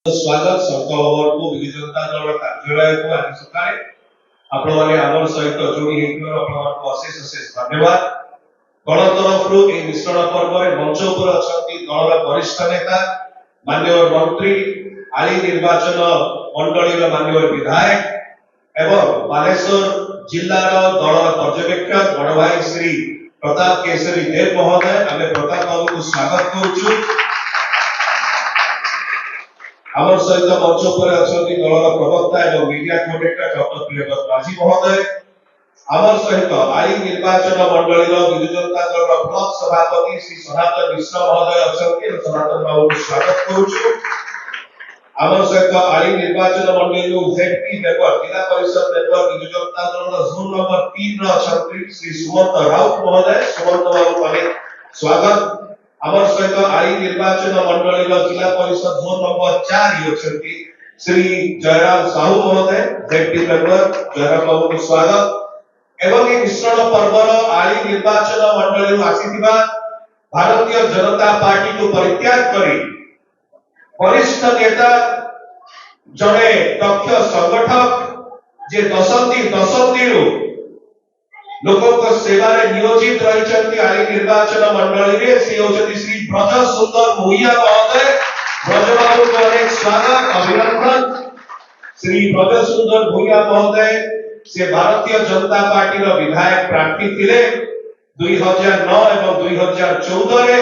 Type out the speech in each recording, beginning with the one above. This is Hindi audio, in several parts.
स्वागत संकल्प को विजु जनता दल कार्यालय को आज सकाळे आपण माने आमर सहित जोडी हेकर आपण को अशेष अशेष धन्यवाद। दल तरफ ए मिश्रण पर्व रे मंच उपर अछंती दलर वरिष्ठ नेता माननीय मंत्री आली निर्वाचन मंडली रो माननीय विधायक एवं बालेश्वर जिल्ला रो दलर पर्यवेक्षक बड़ भाई श्री प्रताप केसरी देव महोदय आमे प्रताप बाबू को स्वागत करूछु। आमर सहित मंच पर अछंती दलर प्रवक्ता एवं मीडिया कोऑर्डिनेटर डॉक्टर प्रियव्रत माझी महोदय आमर सहित आली निर्वाचन मंडली रो विजु जनता दल रो ब्लॉक सभापति श्री सनातन मिश्र महोदय अछंती सनातन बाबू को स्वागत करूछु। आमर सहित आली निर्वाचन मंडली रो जेपी मेंबर जिला परिषद मेंबर विजु जनता दल रो जोन नंबर 3 रो अछंती श्री सुमंत राउत महोदय सुमंत बाबू को स्वागत। आमर सहित आली निर्वाचन मंडली रो जिला परिषद जोन नंबर 4 अछंती श्री जयराम साहू महोदय जेपी मेंबर जयराम बाबू को स्वागत एवं ए मिश्रण पर्वर आली निर्वाचन मंडली रो आसीथिबा भारतीय जनता पार्टी को परित्याग करी वरिष्ठ नेता जड़े दक्ष संगठक जे दशंधी लोकों को सेवा रे नियोजित रहिचंती आली निर्वाचन मंडली रे से होचंती श्री ब्रज सुंदर भूया महोदय ब्रज बाबू को अनेक स्वागत अभिनंदन। श्री ब्रज सुंदर भूया महोदय से भारतीय जनता पार्टी रो विधायक प्रार्थी थिले 2009 एवं 2014 रे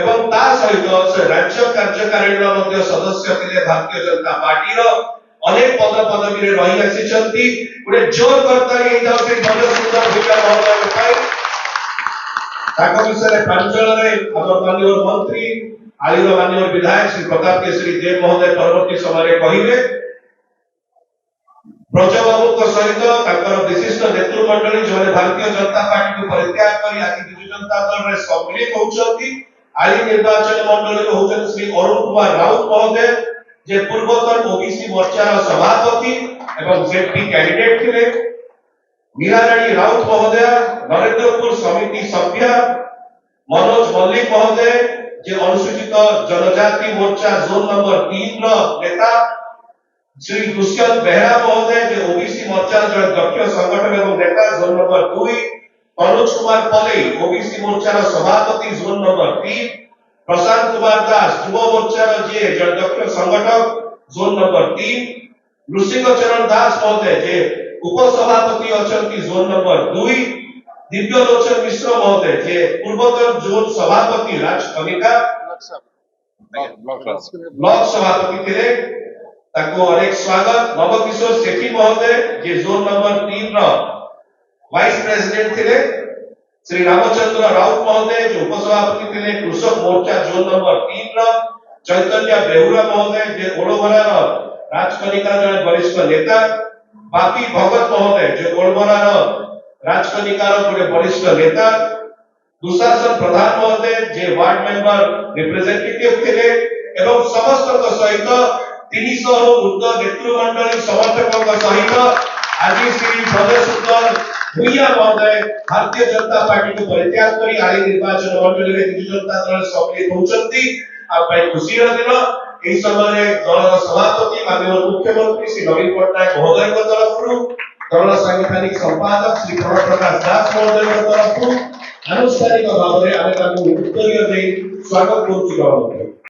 एवं ता सहित से राज्य कार्यकारिणी रो मध्ये सदस्य थिले भारतीय जनता पार्टी रो अनेक पद पदवी रे रही आसीचंती गुडे जोर करताली ए जाउ श्री ब्रज सुंदर भूया महोदय पाई ताको विषय प्रांचल रे हमर माननीय मंत्री आली रो माननीय विधायक श्री प्रताप केसरी देव महोदय परवर्ती समय रे कहिबे ब्रज बाबू को सहित ताकर विशिष्ट नेतृत्व मंडली जो भारतीय जनता पार्टी को परित्याग करी आज विजु जनता दल रे सम्मिलित होउछंती आली निर्वाचन मंडली रो होचन श्री अरुण कुमार राउत महोदय जे पूर्वतन ओबीसी मोर्चा रो सभापति एवं जेपी कैंडिडेट थिले मीरारानी राउत महोदय नरेंद्रपुर समिति सभ्य मनोज मल्लिक महोदय जे अनुसूचित जनजाति मोर्चा जोन नंबर 3 रो नेता श्री दुष्यंत बेहरा महोदय जे ओबीसी मोर्चा जो दक्ष संगठन एवं नेता जोन नंबर 2 मनोज कुमार पले ओबीसी मोर्चा रो सभापति जोन नंबर 3 प्रशांत कुमार दास युवा मोर्चा रो जे दक्ष संगठक जोन नंबर 3 नृसिंह चरण दास महोदय जे उपसभापति अछंती जोन नंबर 2 दिव्य लोचन मिश्र महोदय जे पूर्वतन जोन सभापति राजकनिका ब्लॉक सभापति थे ताको अनेक स्वागत। नवकिशोर सेठी महोदय जे जोन नंबर 3 रो वाइस प्रेसिडेंट थे श्री रामचंद्र राउत महोदय जो उपसभापति थे कृषक मोर्चा जोन नंबर 3 रो चैतन्य बेहुरा महोदय जे ओडोबरा रो राजकनिका जने वरिष्ठ नेता बापी भगत महोदय जो ओडोबरा रो राजकनिका रो गोटे वरिष्ठ नेता दुशासन प्रधान महोदय जे वार्ड मेंबर रिप्रेजेंटेटिव थे एवं समस्त सहित 300 ऊर्ध्व नेतृत्व मंडली समर्थकों सहित आज श्री ब्रज सुंदर भूया महोदय भारतीय जनता पार्टी को परित्याग करी आली निर्वाचन मंडली रे विजु जनता दल सम्मिलित होचंती आ भाई खुशी रो दिन एई समय रे दलर सभापति माननीय मुख्यमंत्री श्री नवीन पटनायक महोदय को तरफरु दलर सांगठनिक संपादक श्री प्रणव प्रकाश दास महोदय को तरफरु आनुष्ठानिक भाव रे आमे ताकू उत्तरीय दे स्वागत करूची।